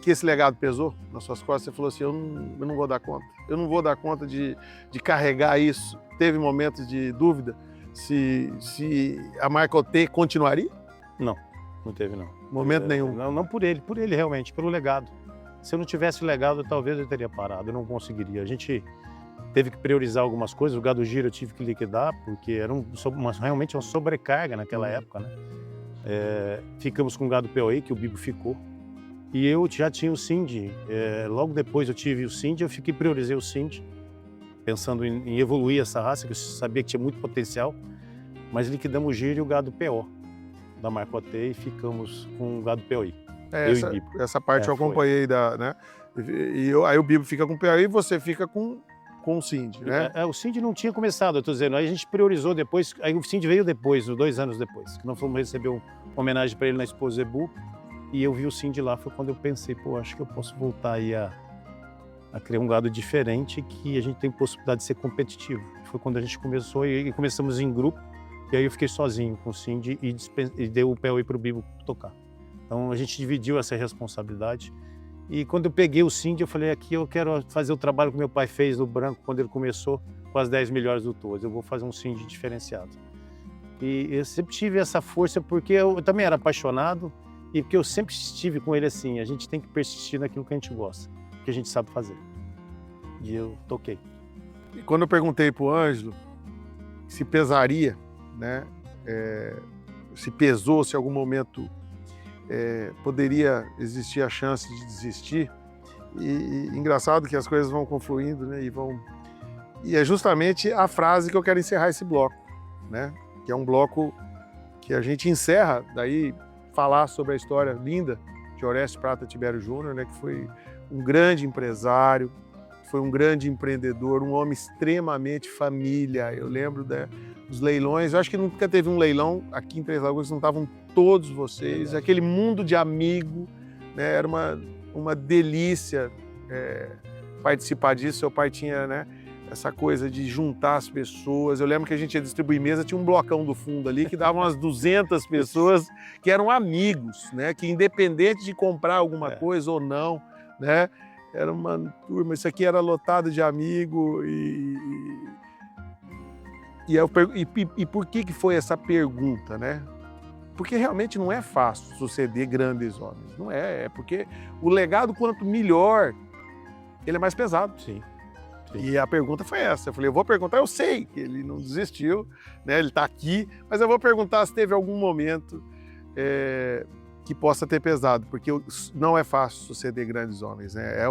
A: que esse legado pesou nas suas costas? Você falou assim, eu não vou dar conta. Eu não vou dar conta de carregar isso. Teve momentos de dúvida se a marca OT continuaria?
B: Não teve não.
A: Momento nenhum?
B: Não por ele realmente, pelo legado. Se eu não tivesse legado, talvez eu teria parado, eu não conseguiria. A gente teve que priorizar algumas coisas, o gado giro eu tive que liquidar, porque era realmente uma sobrecarga naquela época, né? Ficamos com o gado POI, que o Bibo ficou. E eu já tinha o Cindy, logo depois eu tive o Cindy, eu priorizei o Cindy, pensando em evoluir essa raça, que eu sabia que tinha muito potencial, mas liquidamos o giro e o gado PO da marca OT e ficamos com o gado POI.
A: Essa parte eu acompanhei, né? Aí o Bibo fica com o POI e você fica com o Cindy, né?
B: O Cindy não tinha começado, eu tô dizendo, aí a gente priorizou depois, aí o Cindy veio depois, 2 anos depois, que nós fomos receber uma homenagem para ele na Expo Zebu. E eu vi o Cindy lá, foi quando eu pensei, acho que eu posso voltar aí a criar um gado diferente, que a gente tem possibilidade de ser competitivo. Foi quando a gente começou e começamos em grupo, e aí eu fiquei sozinho com o Cindy e dei o POI para o Bibo tocar. Então a gente dividiu essa responsabilidade. E quando eu peguei o Cindy, eu falei, aqui eu quero fazer o trabalho que meu pai fez no branco, quando ele começou com as 10 melhores do Torres. Eu vou fazer um Cindy diferenciado. E eu sempre tive essa força, porque eu também era apaixonado, e porque eu sempre estive com ele assim, a gente tem que persistir naquilo que a gente gosta, que a gente sabe fazer. E eu toquei.
A: E quando eu perguntei para o Ângelo se pesaria, né, se pesou, se em algum momento poderia existir a chance de desistir, e engraçado que as coisas vão confluindo, né, e é justamente a frase que eu quero encerrar esse bloco, né, que é um bloco que a gente encerra, daí falar sobre a história linda de Orestes Prata Tibério Júnior, né, que foi um grande empresário, foi um grande empreendedor, um homem extremamente família. Eu lembro dos leilões, eu acho que nunca teve um leilão aqui em Três Lagoas, não estavam todos vocês, aquele mundo de amigo, né, era uma delícia participar disso. Seu pai tinha, né, essa coisa de juntar as pessoas. Eu lembro que a gente ia distribuir mesa, tinha um blocão do fundo ali que dava umas 200 pessoas que eram amigos, né, que independente de comprar alguma coisa ou não, né, era uma turma, isso aqui era lotado de amigo. E por que foi essa pergunta, né? Porque realmente não é fácil suceder grandes homens, não é porque o legado, quanto melhor, ele é mais pesado.
B: Sim.
A: E a pergunta foi essa, eu falei, eu vou perguntar, eu sei que ele não desistiu, né? Ele está aqui, mas eu vou perguntar se teve algum momento que possa ter pesado, porque não é fácil suceder grandes homens, né?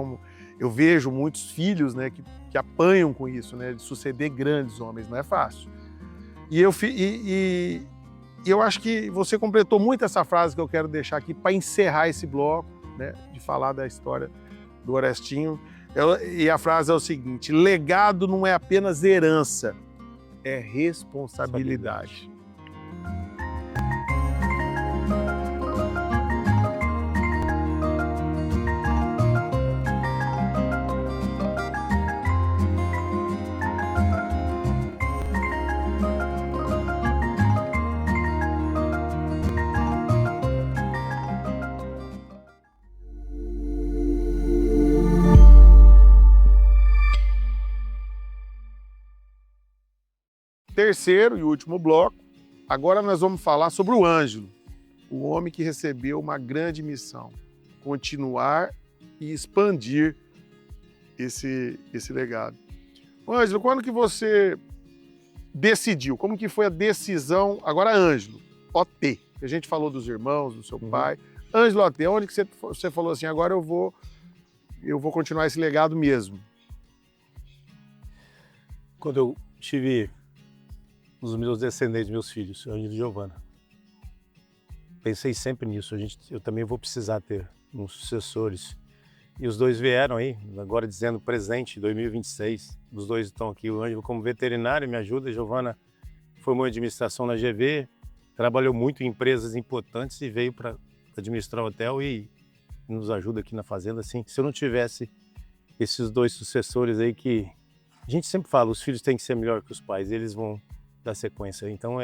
A: Eu vejo muitos filhos, né, que apanham com isso, né, de suceder grandes homens, não é fácil. E eu acho que você completou muito essa frase que eu quero deixar aqui para encerrar esse bloco, né, de falar da história do Orestinho. E a frase é o seguinte: legado não é apenas herança, é responsabilidade. Terceiro e último bloco, agora nós vamos falar sobre o Ângelo, o homem que recebeu uma grande missão, continuar e expandir esse legado. Ângelo, quando que você decidiu? Como que foi a decisão? Agora, Ângelo, OT, a gente falou dos irmãos, do seu pai. Ângelo OT, onde que você falou assim, agora eu vou continuar esse legado mesmo?
B: Quando eu tive os meus descendentes, meus filhos, Ângelo e Giovana. Pensei sempre nisso, eu também vou precisar ter uns sucessores. E os dois vieram aí, agora dizendo presente, 2026. Os dois estão aqui, o Ângelo como veterinário me ajuda, a Giovana formou em administração na GV, trabalhou muito em empresas importantes e veio para administrar o hotel e nos ajuda aqui na fazenda. Assim, se eu não tivesse esses dois sucessores aí que a gente sempre fala, os filhos têm que ser melhor que os pais, eles vão dar sequência. Então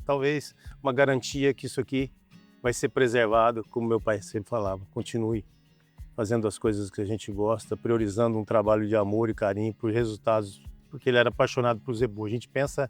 B: talvez uma garantia que isso aqui vai ser preservado, como meu pai sempre falava, continue fazendo as coisas que a gente gosta, priorizando um trabalho de amor e carinho por resultados, porque ele era apaixonado por zebu. A gente pensa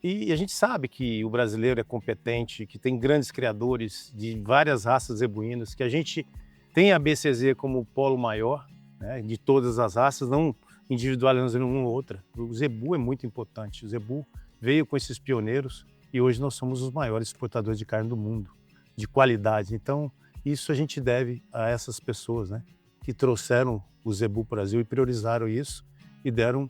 B: e a gente sabe que o brasileiro é competente, que tem grandes criadores de várias raças zebuínas, que a gente tem a BCZ como o polo maior, né, de todas as raças, não individualizando uma ou outra. O zebu é muito importante. O zebu veio com esses pioneiros e hoje nós somos os maiores exportadores de carne do mundo, de qualidade. Então, isso a gente deve a essas pessoas, né, que trouxeram o zebu para o Brasil e priorizaram isso e deram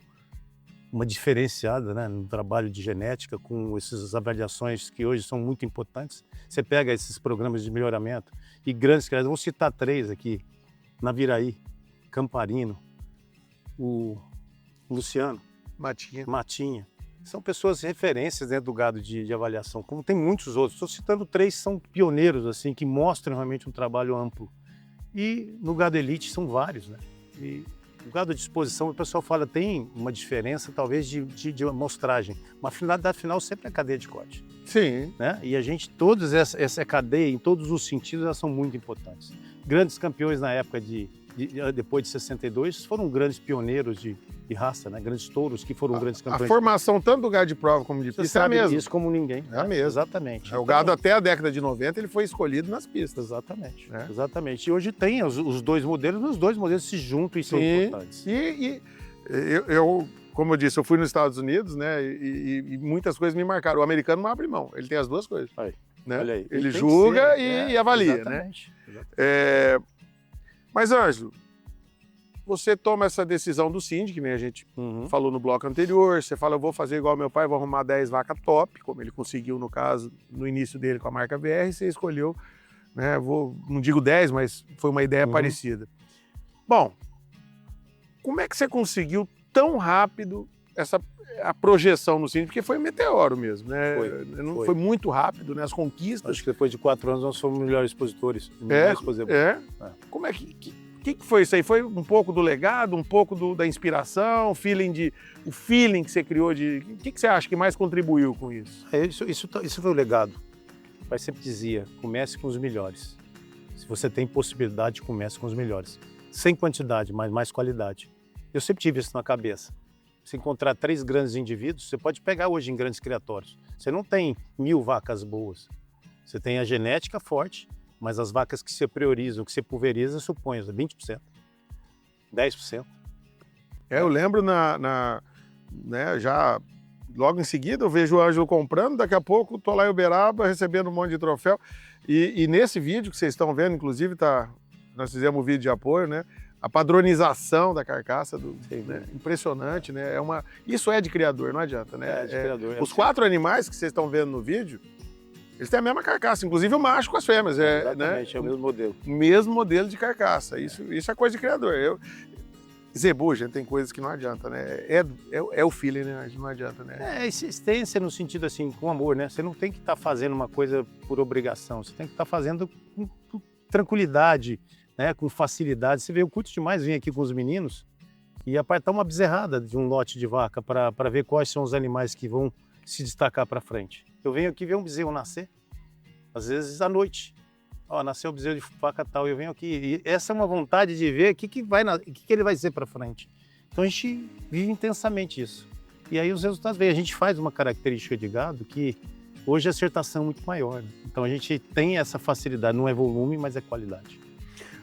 B: uma diferenciada, né, no trabalho de genética com essas avaliações que hoje são muito importantes. Você pega esses programas de melhoramento e grandes criadores, vou citar 3 aqui, Naviraí, Camparino, o Luciano, Matinha. São pessoas referências dentro do gado de avaliação, como tem muitos outros. Estou citando 3 que são pioneiros, assim, que mostram realmente um trabalho amplo. E no gado elite são vários, né? E o gado de exposição, o pessoal fala, tem uma diferença talvez de amostragem. Mas a finalidade final sempre é a cadeia de corte.
A: Sim.
B: Né? E a gente, todas essa cadeia, em todos os sentidos, elas são muito importantes. Grandes campeões na época depois de 62 foram grandes pioneiros de raça, né? Grandes touros que foram grandes campeões.
A: A formação tanto do gado de prova como de pista é a mesma.
B: Isso como ninguém.
A: É a mesma.
B: Exatamente.
A: O gado até a década de 90 ele foi escolhido nas pistas.
B: Exatamente. Exatamente. E hoje tem os dois modelos se juntam e são importantes.
A: E eu, como eu disse, eu fui nos Estados Unidos, né? E muitas coisas me marcaram. O americano não abre mão, ele tem as duas coisas.
B: Aí.
A: Né?
B: Olha aí.
A: Ele julga e avalia,
B: exatamente.
A: Né? Mas, Ângelo, você toma essa decisão do Cindy, que nem a gente falou no bloco anterior, você fala, eu vou fazer igual meu pai, vou arrumar 10 vacas top, como ele conseguiu, no caso, no início dele com a marca VR, e você escolheu, né? Não digo 10, mas foi uma ideia parecida. Bom, como é que você conseguiu tão rápido a projeção no cine? Porque foi um meteoro mesmo, né? Foi muito rápido, né? As conquistas.
B: Acho que depois de 4 anos nós fomos melhores expositores.
A: Como é que foi isso aí? Foi um pouco do legado, um pouco da inspiração, o feeling que você criou de... O que você acha que mais contribuiu com isso?
B: Isso foi o legado. O pai sempre dizia, comece com os melhores. Se você tem possibilidade, comece com os melhores. Sem quantidade, mas mais qualidade. Eu sempre tive isso na cabeça. Se encontrar 3 grandes indivíduos, você pode pegar hoje em grandes criatórios. Você não tem 1000 vacas boas. Você tem a genética forte, mas as vacas que se priorizam, que se pulverizam, suponho, 20%, 10%.
A: Eu lembro né, já logo em seguida eu vejo o Ângelo comprando, daqui a pouco estou lá em Uberaba recebendo um monte de troféu. E nesse vídeo que vocês estão vendo, inclusive nós fizemos um vídeo de apoio, né? A padronização da carcaça, né? Impressionante, né? Isso é de criador, não adianta, né?
B: De criador.
A: Os 4 animais que vocês estão vendo no vídeo, eles têm a mesma carcaça, inclusive o macho com as fêmeas.
B: Exatamente,
A: né?
B: É o mesmo modelo.
A: Mesmo modelo de carcaça. Isso é coisa de criador. Zebu, gente, tem coisas que não adianta, né? É o feeling, né? Não adianta, né?
B: Existência no sentido assim, com amor, né? Você não tem que estar fazendo uma coisa por obrigação, você tem que estar fazendo com tranquilidade, né? Com facilidade. Você vê, eu curto demais vir aqui com os meninos e apartar uma bezerrada de um lote de vaca para ver quais são os animais que vão se destacar para frente. Eu venho aqui ver um bezerro nascer, às vezes à noite. Nasceu o bezerro de vaca tal, eu venho aqui. E essa é uma vontade de ver o que ele vai ser para frente. Então a gente vive intensamente isso. E aí os resultados vêm. A gente faz uma característica de gado que hoje a acertação é muito maior, né? Então a gente tem essa facilidade, não é volume, mas é qualidade.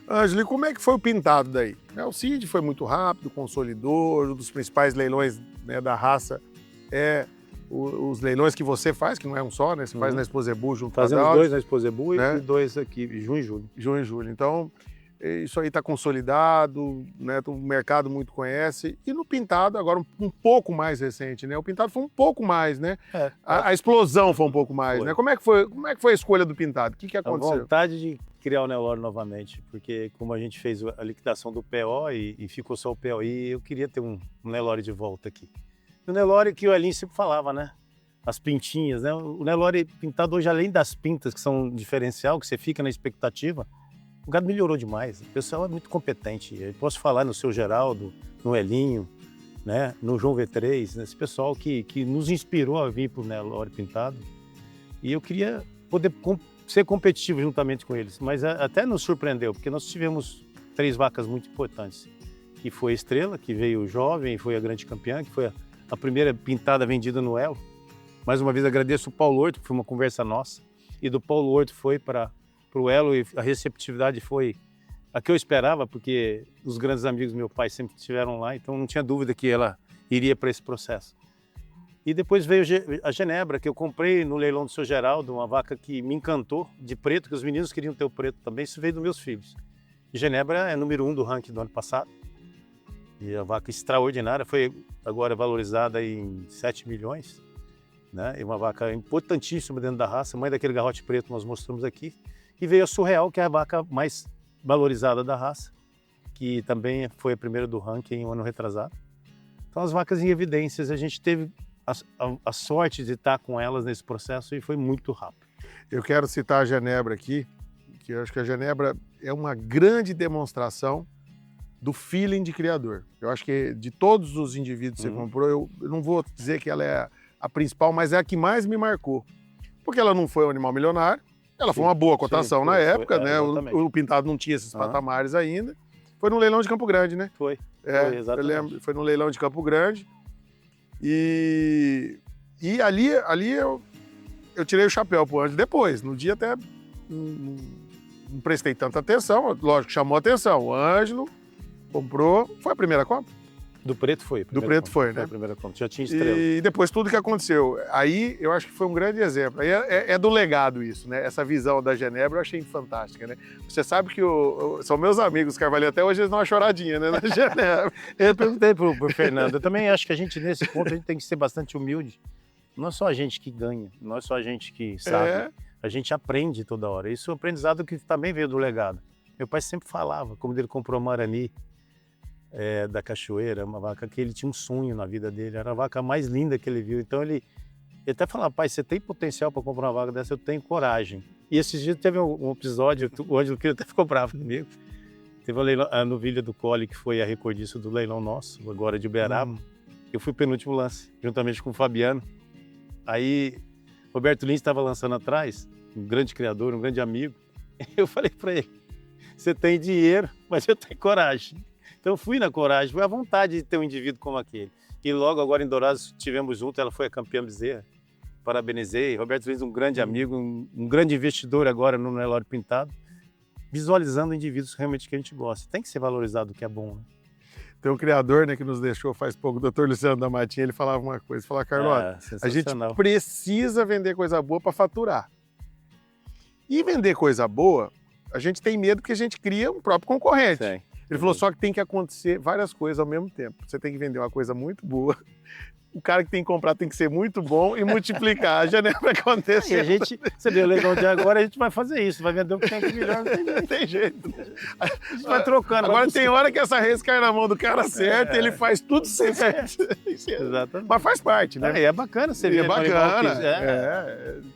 A: Ângelo, e como é que foi o pintado daí? O CID foi muito rápido, consolidou, um dos principais leilões, né, da raça os leilões que você faz, que não é um só, né? Você faz na Expo Zebu junto com a
B: Fazemos 2 na Expo Zebu, né? E 2 aqui, junho e julho.
A: Junho e julho. Então, isso aí está consolidado, né? O mercado muito conhece. E no pintado, agora um pouco mais recente, né? O pintado foi um pouco mais, né? A explosão foi um pouco mais, né? Como é que foi a escolha do pintado? O que aconteceu?
B: A vontade de criar o Nelore novamente, porque como a gente fez a liquidação do PO e ficou só o PO, e eu queria ter um Nelore de volta aqui. O Nelore que o Elinho sempre falava, né? As pintinhas, né? O Nelore pintado hoje, além das pintas, que são um diferencial, que você fica na expectativa, o gado melhorou demais. O pessoal é muito competente. Eu posso falar no seu Geraldo, no Elinho, né? No João V3, nesse pessoal que nos inspirou a vir para o Nelore pintado. E eu queria poder ser competitivo juntamente com eles. Mas até nos surpreendeu, porque nós tivemos 3 vacas muito importantes. Que foi a Estrela, que veio jovem, foi a grande campeã, que foi a primeira pintada vendida no Elo. Mais uma vez agradeço o Paulo Horto, que foi uma conversa nossa, e do Paulo Horto foi para o Elo, e a receptividade foi a que eu esperava, porque os grandes amigos do meu pai sempre estiveram lá, então não tinha dúvida que ela iria para esse processo. E depois veio a Genebra, que eu comprei no leilão do seu Geraldo, uma vaca que me encantou, de preto, que os meninos queriam ter o preto também, isso veio dos meus filhos. E Genebra é número 1 do ranking do ano passado. E a vaca extraordinária, foi agora valorizada em 7 milhões, né? E uma vaca importantíssima dentro da raça, mãe daquele garrote preto que nós mostramos aqui. E veio a Surreal, que é a vaca mais valorizada da raça, que também foi a primeira do ranking em um ano retrasado. Então as vacas em evidências, a gente teve a sorte de estar com elas nesse processo e foi muito rápido.
A: Eu quero citar a Genebra aqui, que eu acho que a Genebra é uma grande demonstração do feeling de criador. Eu acho que de todos os indivíduos que você comprou, eu não vou dizer que ela é a principal, mas é a que mais me marcou. Porque ela não foi um animal milionário, ela foi uma boa cotação na época, né? O pintado não tinha esses patamares ainda. Foi no leilão de Campo Grande, né?
B: Foi exatamente.
A: Eu lembro, foi no leilão de Campo Grande. E ali eu tirei o chapéu pro Ângelo depois. No dia até não prestei tanta atenção, lógico, chamou a atenção. O Ângelo comprou, foi a primeira compra?
B: Do preto foi.
A: Do preto foi, né?
B: Foi a primeira compra, já tinha Estrela.
A: E depois tudo que aconteceu. Aí eu acho que foi um grande exemplo. Aí é do legado isso, né? Essa visão da Genebra eu achei fantástica, né? Você sabe que são meus amigos, Carvalho, até hoje eles dão uma choradinha, né? Na Genebra.
B: Eu perguntei pro Fernando, eu também acho que a gente, nesse ponto, a gente tem que ser bastante humilde. Não é só a gente que ganha, não é só a gente que sabe. a gente aprende toda hora. Isso é um aprendizado que também veio do legado. Meu pai sempre falava, como ele comprou a Marani da Cachoeira, uma vaca que ele tinha um sonho na vida dele, era a vaca mais linda que ele viu. Então ele até falava, pai, você tem potencial para comprar uma vaca dessa? Eu tenho coragem. E esses dias teve um episódio, o Ângelo que até ficou bravo comigo. Teve a novilha do Collie, que foi a recordista do leilão nosso, agora de Uberaba. Eu fui penúltimo lance, juntamente com o Fabiano. Aí, Roberto Lins estava lançando atrás, um grande criador, um grande amigo. Eu falei para ele, você tem dinheiro, mas eu tenho coragem. Então eu fui na coragem, foi a vontade de ter um indivíduo como aquele. E logo agora em Dourados tivemos junto, ela foi a campeã bezerra. Parabenizei. Roberto Lins, um grande amigo, um grande investidor agora no Nelore Pintado, visualizando indivíduos realmente que a gente gosta. Tem que ser valorizado o que é bom, né?
A: Tem um criador, né, que nos deixou faz pouco, o Dr. Luciano da Matinha, ele falava uma coisa, ele falava, Carlota, a gente precisa vender coisa boa para faturar. E vender coisa boa, a gente tem medo porque a gente cria um próprio concorrente.
B: Sim.
A: Ele falou só que tem que acontecer várias coisas ao mesmo tempo. Você tem que vender uma coisa muito boa, o cara que tem que comprar tem que ser muito bom e multiplicar, já não é para acontecer.
B: E a gente, você vê o leilão de agora, a gente vai fazer isso, vai vender o que tem que melhor,
A: não tem jeito.
B: A gente vai trocando.
A: Agora tem hora que essa res cai na mão do cara certo, ele faz tudo certo.
B: Exatamente.
A: Mas faz parte, né?
B: É bacana você ver.
A: É bacana.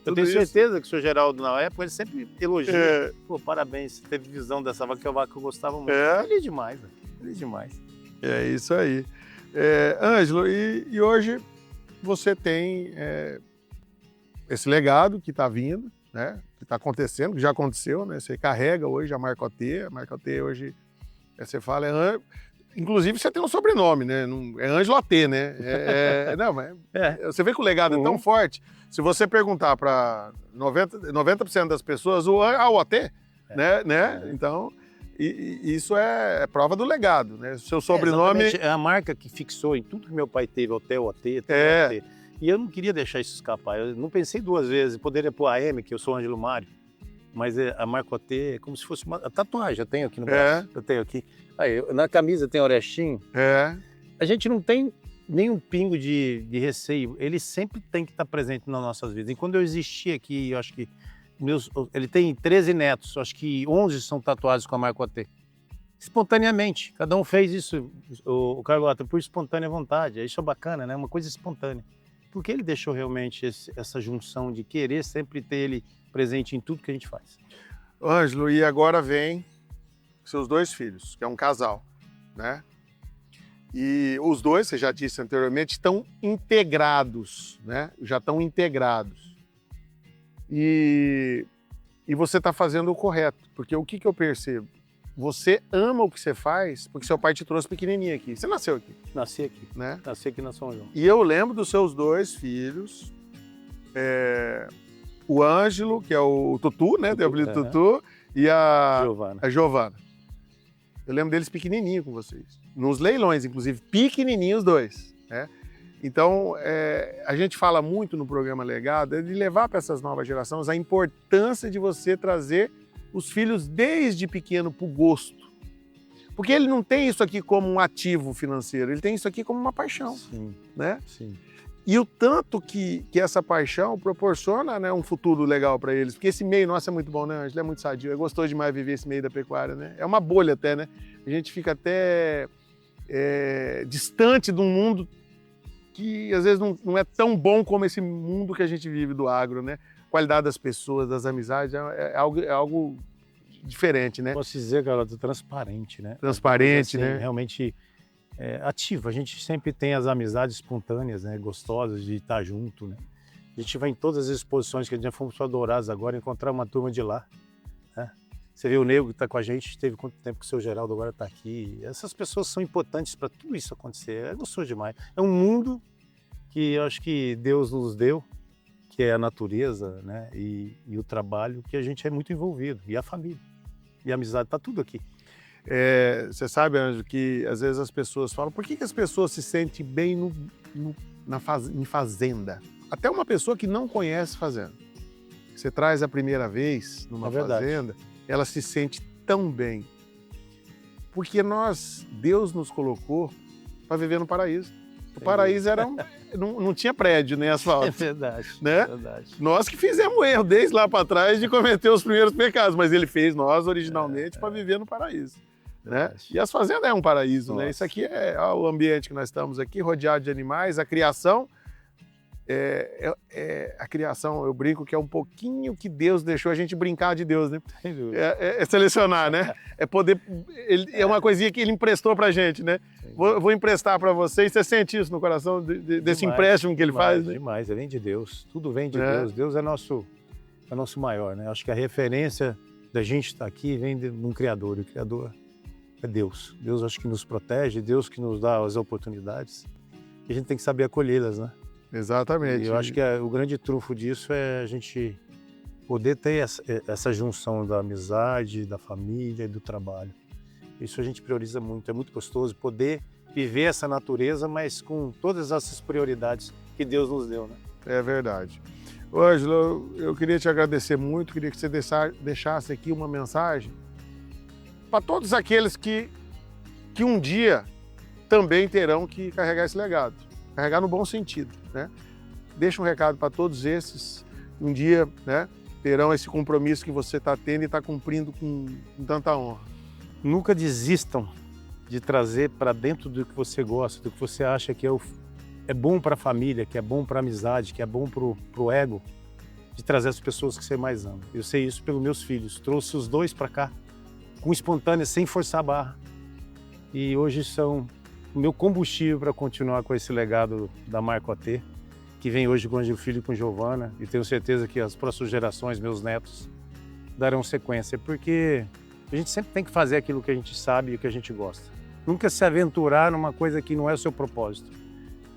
B: Eu tenho certeza que o senhor Geraldo, na época, ele sempre elogia. Pô, parabéns, você teve visão dessa vaca, que é uma vaca que eu gostava muito. Feliz demais, velho. Feliz demais.
A: É isso aí. Ângelo, e hoje você tem esse legado que está vindo, né? Que está acontecendo, que já aconteceu, né? Você carrega hoje a marca OT. A marca OT hoje, você fala, inclusive você tem um sobrenome, né? É Ângelo OT, né? Você vê que o legado é tão forte. Se você perguntar para 90% das pessoas, o OT, né? Então... E isso é prova do legado, né? O seu sobrenome...
B: É a marca que fixou em tudo que meu pai teve, Hotel OT, E eu não queria deixar isso escapar. Eu não pensei duas vezes. Poderia pôr a M, que eu sou Ângelo Mário, mas a marca OT é como se fosse uma tatuagem. Eu tenho aqui no braço. Eu tenho aqui. Aí, na camisa tem Orestinho. A gente não tem nenhum pingo de receio. Ele sempre tem que estar presente nas nossas vidas. E quando eu existi aqui, eu acho que ele tem 13 netos, acho que 11 são tatuados com a marca OT. Espontaneamente, cada um fez isso, o Carlota, por espontânea vontade. Isso é bacana, né? Uma coisa espontânea. Porque ele deixou realmente essa junção de querer sempre ter ele presente em tudo que a gente faz.
A: Ângelo, e agora vem seus dois filhos, que é um casal, né? E os dois, você já disse anteriormente, estão integrados, né? Já estão integrados. E você está fazendo o correto, porque o que eu percebo? Você ama o que você faz porque seu pai te trouxe pequenininho aqui. Você nasceu aqui?
B: Nasci aqui,
A: né?
B: Nasci aqui na São João.
A: E eu lembro dos seus dois filhos, o Ângelo, que é o Tutu, né? Tem o apelido Tutu, e a Giovana. Eu lembro deles pequenininho com vocês. Nos leilões, inclusive, pequenininhos os dois, né? Então, a gente fala muito no programa Legado de levar para essas novas gerações a importância de você trazer os filhos desde pequeno para o gosto. Porque ele não tem isso aqui como um ativo financeiro, ele tem isso aqui como uma paixão.
B: Sim,
A: né?
B: Sim.
A: E o tanto que essa paixão proporciona, né, um futuro legal para eles. Porque esse meio nosso é muito bom, né, Ângelo? É muito sadio. É gostoso demais viver esse meio da pecuária, né? É uma bolha até, né? A gente fica até distante de um mundo que às vezes não é tão bom como esse mundo que a gente vive do agro, né? A qualidade das pessoas, das amizades, é algo diferente, né?
B: Posso dizer, Carlota, transparente, né?
A: Transparente,
B: assim,
A: né?
B: Realmente ativo. A gente sempre tem as amizades espontâneas, né? Gostosas de estar junto, né? A gente vai em todas as exposições que a gente já fomos para Dourados agora, encontrar uma turma de lá, né? Você vê o Nego que está com a gente, teve quanto tempo que o seu Geraldo agora está aqui. Essas pessoas são importantes para tudo isso acontecer. É gostoso demais. É um mundo que eu acho que Deus nos deu, que é a natureza, né? E o trabalho, que a gente é muito envolvido. E a família. E a amizade, está tudo aqui.
A: Você sabe, Ângelo, que às vezes as pessoas falam, por que as pessoas se sentem bem em fazenda? Até uma pessoa que não conhece fazenda. Você traz a primeira vez numa fazenda, ela se sente tão bem. Porque Deus nos colocou para viver no paraíso. O Paraíso era não tinha prédio, nem asfalto.
B: É verdade,
A: né?
B: é verdade.
A: Nós que fizemos um erro desde lá para trás de cometer os primeiros pecados, mas ele fez nós originalmente para viver no paraíso. Né? E as fazendas é um paraíso, né? Isso aqui é o ambiente que nós estamos aqui, rodeado de animais, a criação. A criação, eu brinco que é um pouquinho que Deus deixou a gente brincar de Deus, né? É selecionar, né? É poder. É uma coisinha que ele emprestou pra gente, né? Vou emprestar para vocês. Você sente isso no coração desse empréstimo que ele faz? Né?
B: Demais, vem de Deus. Tudo vem de Deus. Deus é nosso maior, né? Acho que a referência da gente estar aqui vem de um Criador. E o Criador é Deus. Deus acho que nos protege, Deus que nos dá as oportunidades. E a gente tem que saber acolhê-las, né?
A: Exatamente.
B: E eu acho que o grande trunfo disso é a gente poder ter essa junção da amizade, da família e do trabalho. Isso a gente prioriza muito, é muito gostoso poder viver essa natureza, mas com todas essas prioridades que Deus nos deu, né?
A: É verdade. Ângelo, eu queria te agradecer muito, queria que você deixasse aqui uma mensagem para todos aqueles que um dia também terão que carregar esse legado, carregar no bom sentido, né? Deixa um recado para todos esses, um dia, né, terão esse compromisso que você está tendo e está cumprindo com tanta honra.
B: Nunca desistam de trazer para dentro do que você gosta, do que você acha que é bom para a família, que é bom para a amizade, que é bom para o ego, de trazer as pessoas que você mais ama. Eu sei isso pelos meus filhos. Trouxe os dois para cá, com espontânea, sem forçar a barra. E hoje são o meu combustível para continuar com esse legado da Marco AT, que vem hoje com o Ângelo Filho e com Giovana. E tenho certeza que as próximas gerações, meus netos, darão sequência, porque a gente sempre tem que fazer aquilo que a gente sabe e que a gente gosta. Nunca se aventurar numa coisa que não é o seu propósito.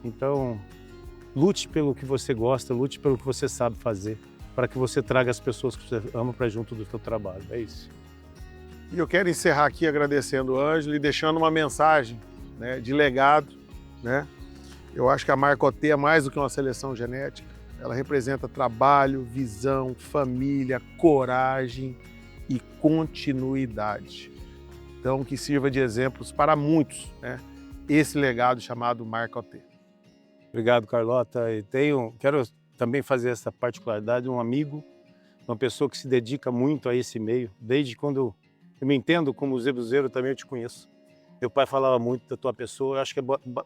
B: Então, lute pelo que você gosta, lute pelo que você sabe fazer, para que você traga as pessoas que você ama para junto do seu trabalho. É isso.
A: E eu quero encerrar aqui agradecendo o Ângelo e deixando uma mensagem, né, de legado, né? Eu acho que a Marco AT é mais do que uma seleção genética. Ela representa trabalho, visão, família, coragem e continuidade. Então, que sirva de exemplos para muitos, né, esse legado chamado Marco AT.
B: Obrigado, Carlota. E quero também fazer essa particularidade, um amigo, uma pessoa que se dedica muito a esse meio. Desde quando eu me entendo como zebuzeiro, também eu te conheço. Meu pai falava muito da tua pessoa. Eu acho que é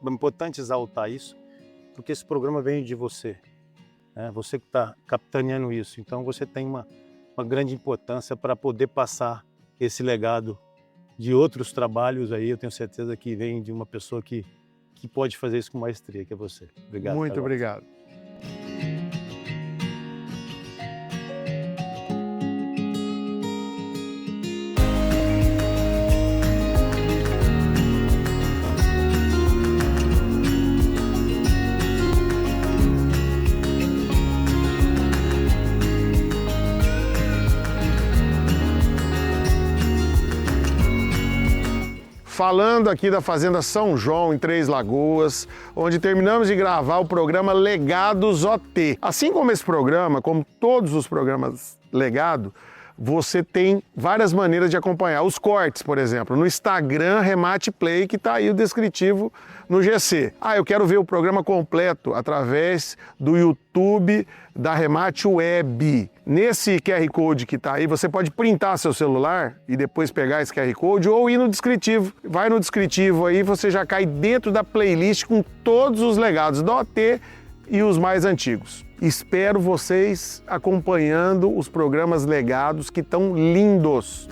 B: importante exaltar isso, porque esse programa vem de você, né? Você que está capitaneando isso. Então, você tem uma grande importância para poder passar esse legado de outros trabalhos aí. Eu tenho certeza que vem de uma pessoa que pode fazer isso com maestria, que é você. Obrigado.
A: Muito
B: Carlota.
A: obrigado. Falando aqui da Fazenda São João, em Três Lagoas, onde terminamos de gravar o programa Legados OT. Assim como esse programa, como todos os programas Legado, você tem várias maneiras de acompanhar. Os cortes, por exemplo, no Instagram Remate Play, que está aí o descritivo no GC. Eu quero ver o programa completo através do YouTube da Remate Web. Nesse QR Code que está aí, você pode printar seu celular e depois pegar esse QR Code ou ir no descritivo. Vai no descritivo aí, você já cai dentro da playlist com todos os legados do OT e os mais antigos. Espero vocês acompanhando os programas Legados, que estão lindos.